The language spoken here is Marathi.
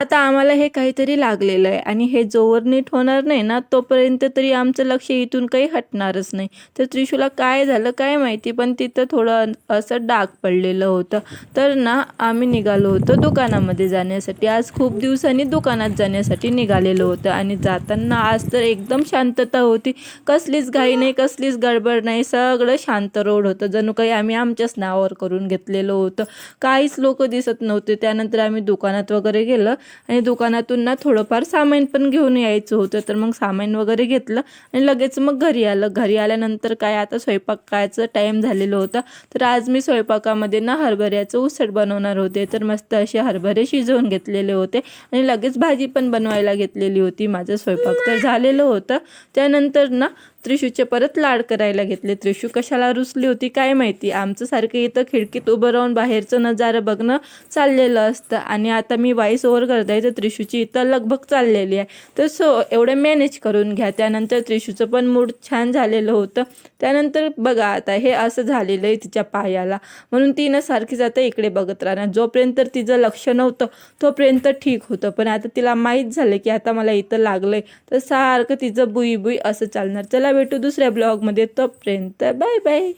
आता आम्हाला हे काहीतरी लागलेलं आहे आणि हे जोवर नीट होणार नाही ना, तोपर्यंत तरी आमचं लक्ष इथून काही हटणारच नाही. तर त्रिशूला काय झालं काय माहिती, पण तिथं थोडं असं डाग पडलेलं होतं. तर ना आम्ही निघालो होतो दुकानामध्ये जाण्यासाठी. आज खूप दिवसांनी दुकानात जाण्यासाठी निघालेलो होतं आणि जाताना आज तर एकदम शांतता होती. कसलीच घाई नाही, कसलीच गडबड नाही. सगळं शांत रोड होतं. जणू काही आम्ही आमच्याच नावावर करून घेतलेलं होतं. काहीच लोक दिसत नव्हते. त्यानंतर आम्ही दुकानात वगैरे गेलं आणि दुकानातून ना थोडंफार सामान पण घेऊन यायचं होतं. तर मग सामान वगैरे घेतलं आणि लगेच मग घरी आलं. घरी आल्यानंतर काय आता स्वयंपाकाचं टाईम झालेलं होतं. तर आज मी स्वयंपाकामध्ये ना हरभऱ्याचं उसळ बनवणार होते. तर मस्त असे हरभरे शिजवून घेतलेले होते आणि लगेच भाजी पण बनवायला घेतलेली होती. माझं स्वयंपाक तर झालेलं होतं. त्यानंतर ना त्रिशूचे परत लाड करायला घेतले. त्रिशू कशाला रुसली होती काय माहिती. आमचं सारखं इथं खिडकीत उभं राहून बाहेरचं नजारा बघणं चाललेलं असतं आणि आता मी वॉइस ओव्हर करताय तर त्रिशूची इथं लगबग चाललेली आहे. तर एवढं मॅनेज करून घ्या. त्यानंतर त्रिशूचं पण मूड छान झालेलं होतं. त्यानंतर बघा आता हे असं झालेलं आहे तिच्या पायाला, म्हणून तिनं सारखीच आता इकडे बघत राहणार. जोपर्यंत तिचं लक्ष नव्हतं तोपर्यंत ठीक होतं, पण आता तिला माहीत झालं की आता मला इथं लागलंय तर सारखं तिचं बुई बुई असं चालणार. चला भेटू दुसऱ्या ब्लॉगमध्ये. तोपर्यंत बाय बाय.